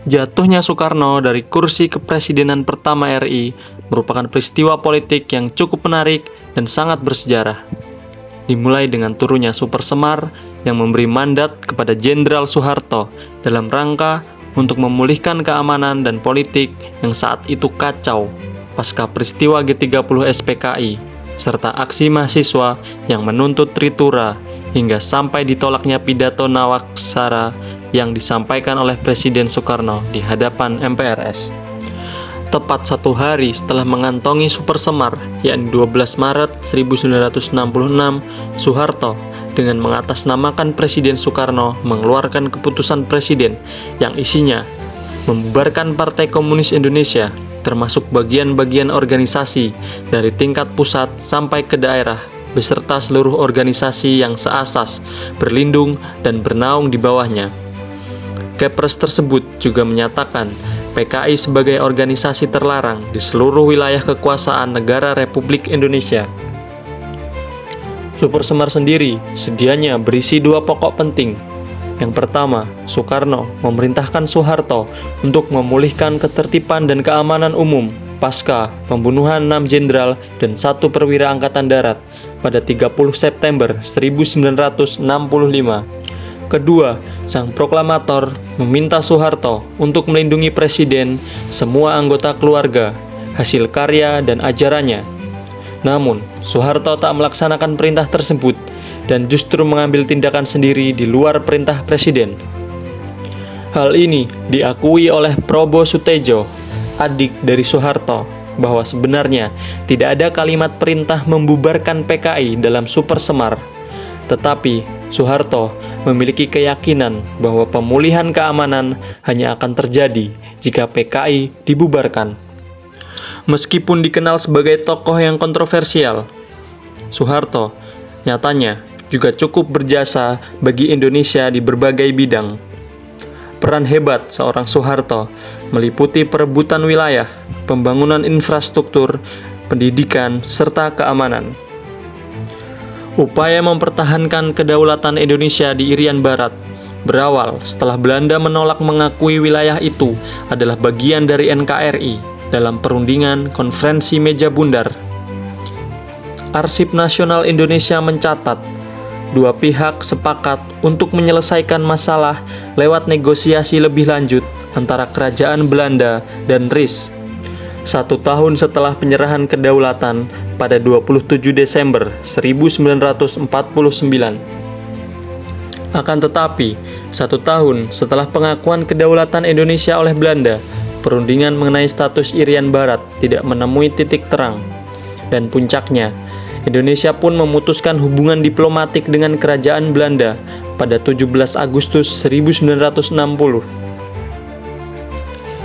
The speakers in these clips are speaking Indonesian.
Jatuhnya Soekarno dari kursi kepresidenan pertama RI merupakan peristiwa politik yang cukup menarik dan sangat bersejarah. Dimulai dengan turunnya Super Semar yang memberi mandat kepada Jenderal Soeharto dalam rangka untuk memulihkan keamanan dan politik yang saat itu kacau pasca peristiwa G30 SPKI serta aksi mahasiswa yang menuntut Tritura hingga sampai ditolaknya pidato Nawaksara yang disampaikan oleh Presiden Soekarno di hadapan MPRS. Tepat 1 hari setelah mengantongi Super Semar, yakni 12 Maret 1966, Soeharto dengan mengatasnamakan Presiden Soekarno mengeluarkan keputusan Presiden yang isinya membubarkan Partai Komunis Indonesia, termasuk bagian-bagian organisasi dari tingkat pusat sampai ke daerah, beserta seluruh organisasi yang seasas, berlindung, dan bernaung di bawahnya. Kepres tersebut juga menyatakan PKI sebagai organisasi terlarang di seluruh wilayah kekuasaan negara Republik Indonesia. Super Semar sendiri sedianya berisi 2 pokok penting. Yang pertama, Soekarno memerintahkan Soeharto untuk memulihkan ketertiban dan keamanan umum pasca pembunuhan 6 jenderal dan 1 perwira angkatan darat pada 30 September 1965. Kedua, sang proklamator meminta Soeharto untuk melindungi Presiden, semua anggota keluarga, hasil karya dan ajarannya. Namun, Soeharto tak melaksanakan perintah tersebut dan justru mengambil tindakan sendiri di luar perintah Presiden. Hal ini diakui oleh Probo Sutejo, adik dari Soeharto, bahwa sebenarnya tidak ada kalimat perintah membubarkan PKI dalam Super Semar. Tetapi Soeharto memiliki keyakinan bahwa pemulihan keamanan hanya akan terjadi jika PKI dibubarkan. Meskipun dikenal sebagai tokoh yang kontroversial, Soeharto nyatanya juga cukup berjasa bagi Indonesia di berbagai bidang. Peran hebat seorang Soeharto meliputi perebutan wilayah, pembangunan infrastruktur, pendidikan, serta keamanan. Upaya mempertahankan kedaulatan Indonesia di Irian Barat berawal setelah Belanda menolak mengakui wilayah itu adalah bagian dari NKRI dalam perundingan Konferensi Meja Bundar. Arsip Nasional Indonesia mencatat, dua pihak sepakat untuk menyelesaikan masalah lewat negosiasi lebih lanjut antara Kerajaan Belanda dan RIS 1 tahun setelah penyerahan kedaulatan pada 27 Desember 1949. Akan tetapi, 1 tahun setelah pengakuan kedaulatan Indonesia oleh Belanda, perundingan mengenai status Irian Barat tidak menemui titik terang. Dan puncaknya, Indonesia pun memutuskan hubungan diplomatik dengan Kerajaan Belanda pada 17 Agustus 1960.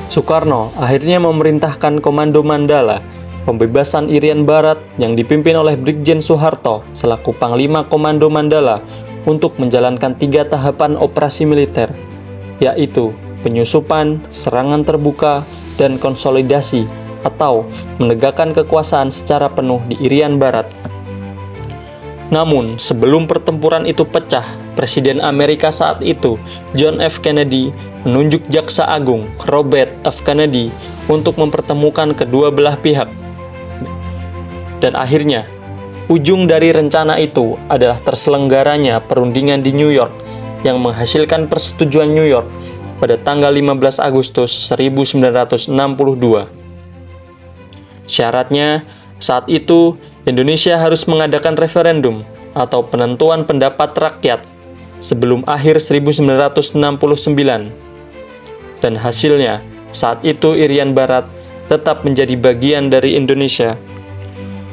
Soekarno akhirnya memerintahkan Komando Mandala, pembebasan Irian Barat yang dipimpin oleh Brigjen Soeharto selaku Panglima Komando Mandala untuk menjalankan 3 tahapan operasi militer, yaitu penyusupan, serangan terbuka, dan konsolidasi atau menegakkan kekuasaan secara penuh di Irian Barat. Namun, sebelum pertempuran itu pecah, Presiden Amerika saat itu, John F. Kennedy, menunjuk Jaksa Agung, Robert F. Kennedy, untuk mempertemukan kedua belah pihak. Dan akhirnya, ujung dari rencana itu adalah terselenggaranya perundingan di New York yang menghasilkan persetujuan New York pada tanggal 15 Agustus 1962. Syaratnya, saat itu Indonesia harus mengadakan referendum atau penentuan pendapat rakyat sebelum akhir 1969. Dan hasilnya, saat itu Irian Barat tetap menjadi bagian dari Indonesia.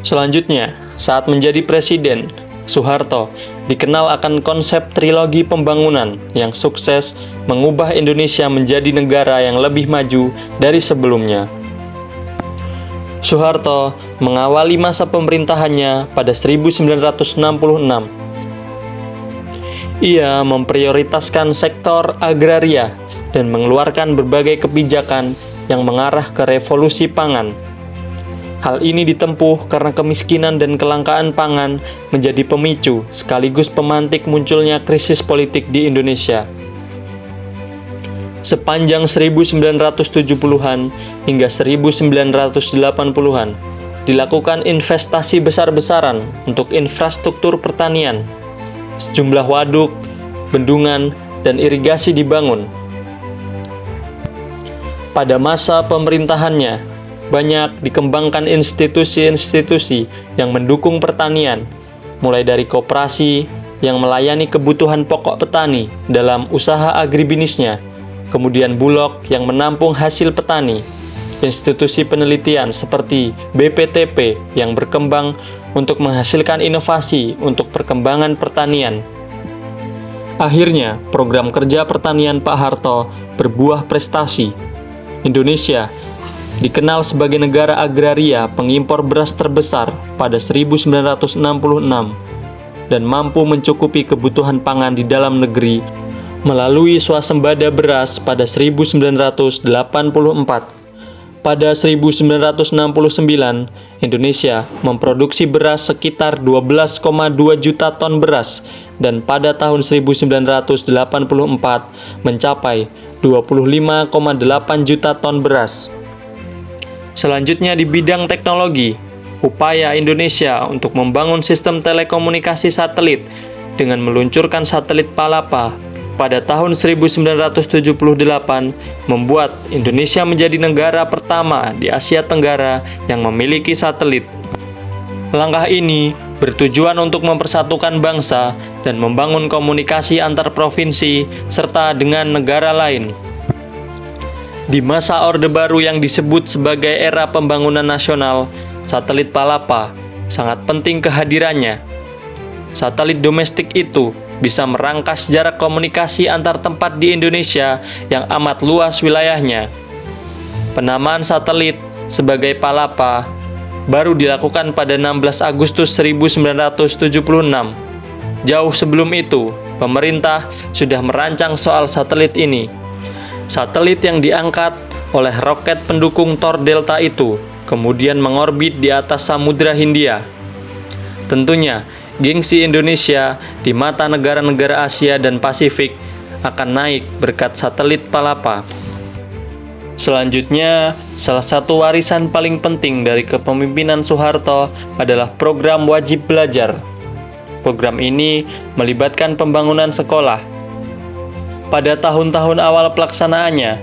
Selanjutnya, saat menjadi presiden, Soeharto dikenal akan konsep trilogi pembangunan yang sukses mengubah Indonesia menjadi negara yang lebih maju dari sebelumnya. Soeharto mengawali masa pemerintahannya pada 1966. Ia memprioritaskan sektor agraria dan mengeluarkan berbagai kebijakan yang mengarah ke revolusi pangan. Hal ini ditempuh karena kemiskinan dan kelangkaan pangan menjadi pemicu sekaligus pemantik munculnya krisis politik di Indonesia. Sepanjang 1970-an hingga 1980-an, dilakukan investasi besar-besaran untuk infrastruktur pertanian. Sejumlah waduk, bendungan, dan irigasi dibangun. Pada masa pemerintahannya, banyak dikembangkan institusi-institusi yang mendukung pertanian, mulai dari koperasi yang melayani kebutuhan pokok petani dalam usaha agribisnisnya, kemudian bulog yang menampung hasil petani, institusi penelitian seperti BPTP yang berkembang untuk menghasilkan inovasi untuk perkembangan pertanian. Akhirnya, program kerja pertanian Pak Harto berbuah prestasi. Indonesia dikenal sebagai negara agraria pengimpor beras terbesar pada 1966 dan mampu mencukupi kebutuhan pangan di dalam negeri melalui swasembada beras pada 1984. Pada 1969, Indonesia memproduksi beras sekitar 12,2 juta ton beras dan pada tahun 1984 mencapai 25,8 juta ton beras. Selanjutnya di bidang teknologi, upaya Indonesia untuk membangun sistem telekomunikasi satelit dengan meluncurkan satelit Palapa pada tahun 1978 membuat Indonesia menjadi negara pertama di Asia Tenggara yang memiliki satelit. Langkah ini bertujuan untuk mempersatukan bangsa dan membangun komunikasi antar provinsi serta dengan negara lain. Di masa Orde Baru yang disebut sebagai era pembangunan nasional, satelit Palapa sangat penting kehadirannya. Satelit domestik itu bisa merangkas jarak komunikasi antar tempat di Indonesia yang amat luas wilayahnya. Penamaan satelit sebagai Palapa baru dilakukan pada 16 Agustus 1976. Jauh sebelum itu, pemerintah sudah merancang soal satelit ini. Satelit yang diangkat oleh roket pendukung Thor Delta itu kemudian mengorbit di atas Samudra Hindia. Tentunya, gengsi Indonesia di mata negara-negara Asia dan Pasifik akan naik berkat satelit Palapa. Selanjutnya, salah satu warisan paling penting dari kepemimpinan Soeharto adalah program wajib belajar. Program ini melibatkan pembangunan sekolah. Pada tahun-tahun awal pelaksanaannya,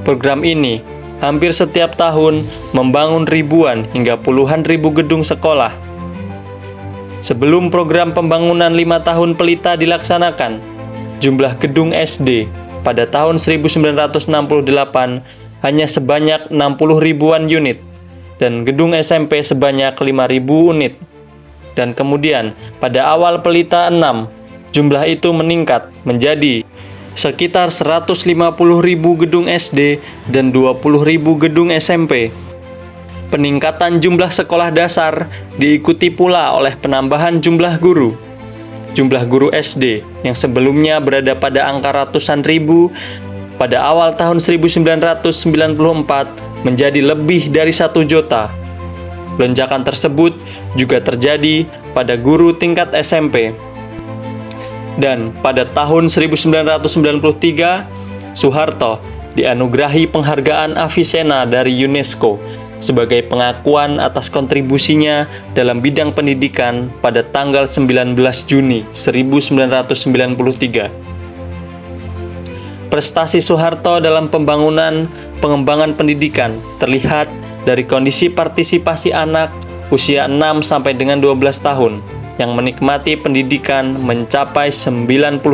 program ini hampir setiap tahun membangun ribuan hingga puluhan ribu gedung sekolah. Sebelum program pembangunan 5 tahun pelita dilaksanakan, jumlah gedung SD pada tahun 1968 hanya sebanyak 60 ribuan unit dan gedung SMP sebanyak 5.000 unit. Dan kemudian pada awal pelita 6, jumlah itu meningkat menjadi sekitar 150.000 gedung SD dan 20.000 gedung SMP. Peningkatan jumlah sekolah dasar diikuti pula oleh penambahan jumlah guru. Jumlah guru SD yang sebelumnya berada pada angka ratusan ribu, pada awal tahun 1994 menjadi lebih dari 1 juta. Lonjakan tersebut juga terjadi pada guru tingkat SMP. Dan pada tahun 1993, Soeharto dianugerahi penghargaan Avicenna dari UNESCO sebagai pengakuan atas kontribusinya dalam bidang pendidikan pada tanggal 19 Juni 1993. Prestasi Soeharto dalam pengembangan pendidikan terlihat dari kondisi partisipasi anak usia 6 sampai dengan 12 tahun yang menikmati pendidikan mencapai 97%.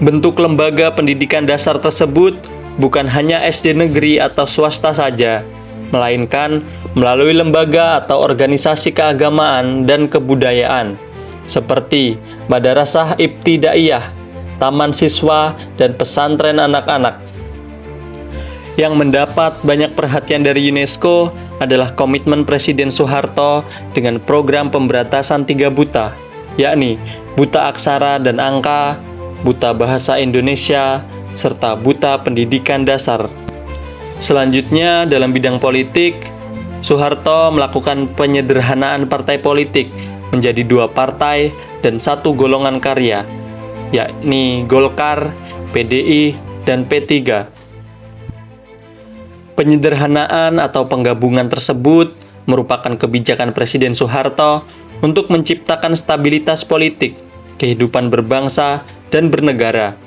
Bentuk lembaga pendidikan dasar tersebut bukan hanya SD negeri atau swasta saja, melainkan melalui lembaga atau organisasi keagamaan dan kebudayaan, seperti Madrasah Ibtidaiyah, Taman Siswa, dan pesantren anak-anak. Yang mendapat banyak perhatian dari UNESCO adalah komitmen Presiden Soeharto dengan program pemberantasan 3 buta, yakni buta aksara dan angka, buta bahasa Indonesia, serta buta pendidikan dasar. Selanjutnya, dalam bidang politik, Soeharto melakukan penyederhanaan partai politik menjadi 2 partai dan 1 golongan karya, yakni Golkar, PDI, dan P3. Penyederhanaan atau penggabungan tersebut merupakan kebijakan Presiden Soeharto untuk menciptakan stabilitas politik, kehidupan berbangsa, dan bernegara.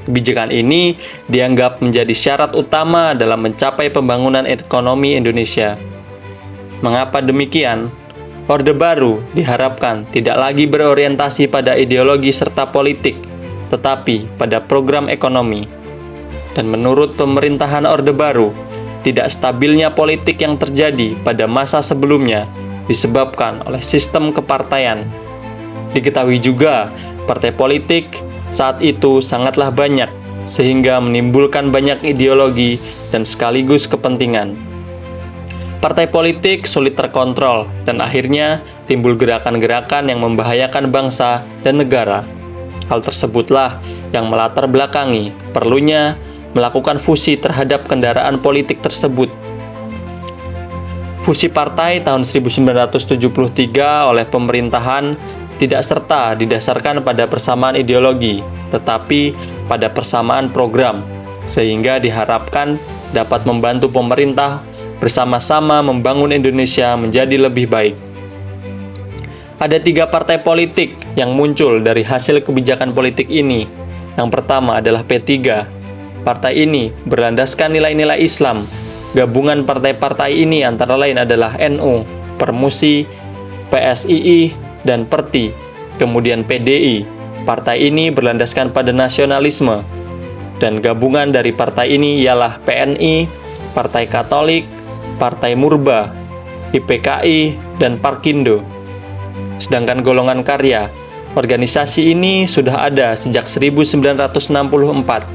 Kebijakan ini dianggap menjadi syarat utama dalam mencapai pembangunan ekonomi Indonesia. Mengapa demikian? Orde Baru diharapkan tidak lagi berorientasi pada ideologi serta politik, tetapi pada program ekonomi. Dan menurut pemerintahan Orde Baru, tidak stabilnya politik yang terjadi pada masa sebelumnya disebabkan oleh sistem kepartaian. Diketahui juga, partai politik saat itu sangatlah banyak, sehingga menimbulkan banyak ideologi dan sekaligus kepentingan. Partai politik sulit terkontrol, dan akhirnya timbul gerakan-gerakan yang membahayakan bangsa dan negara. Hal tersebutlah yang melatar belakangi perlunya melakukan fusi terhadap kendaraan politik tersebut. Fusi partai tahun 1973 oleh pemerintahan tidak serta didasarkan pada persamaan ideologi, tetapi pada persamaan program, sehingga diharapkan dapat membantu pemerintah bersama-sama membangun Indonesia menjadi lebih baik. Ada 3 partai politik yang muncul dari hasil kebijakan politik ini. Yang pertama adalah P3. Partai ini berlandaskan nilai-nilai Islam. Gabungan partai-partai ini antara lain adalah NU, Permusi, PSII, dan Perti. Kemudian PDI. Partai ini berlandaskan pada nasionalisme. Dan gabungan dari partai ini ialah PNI, Partai Katolik, Partai Murba, IPKI, dan Parkindo. Sedangkan golongan karya, organisasi ini sudah ada sejak 1964.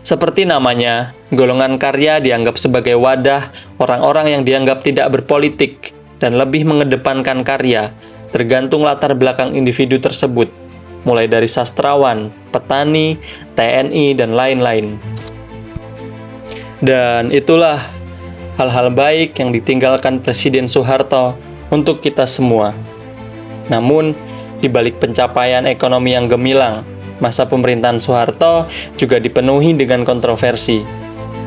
Seperti namanya, golongan karya dianggap sebagai wadah orang-orang yang dianggap tidak berpolitik dan lebih mengedepankan karya, tergantung latar belakang individu tersebut, mulai dari sastrawan, petani, TNI, dan lain-lain. Dan itulah hal-hal baik yang ditinggalkan Presiden Soeharto untuk kita semua. Namun, di balik pencapaian ekonomi yang gemilang, masa pemerintahan Soeharto juga dipenuhi dengan kontroversi.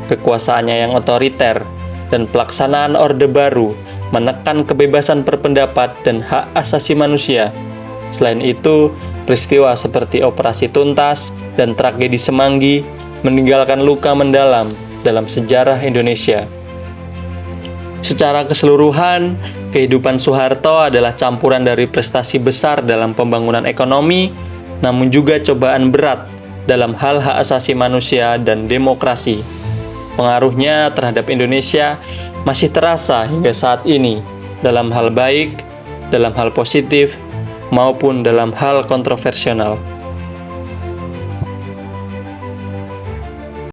Kekuasaannya yang otoriter dan pelaksanaan Orde Baru menekan kebebasan berpendapat dan hak asasi manusia. Selain itu, peristiwa seperti Operasi Tuntas dan tragedi Semanggi meninggalkan luka mendalam dalam sejarah Indonesia. Secara keseluruhan, kehidupan Soeharto adalah campuran dari prestasi besar dalam pembangunan ekonomi, namun juga cobaan berat dalam hal hak asasi manusia dan demokrasi. Pengaruhnya terhadap Indonesia masih terasa hingga saat ini, dalam hal baik, dalam hal positif, maupun dalam hal kontroversial.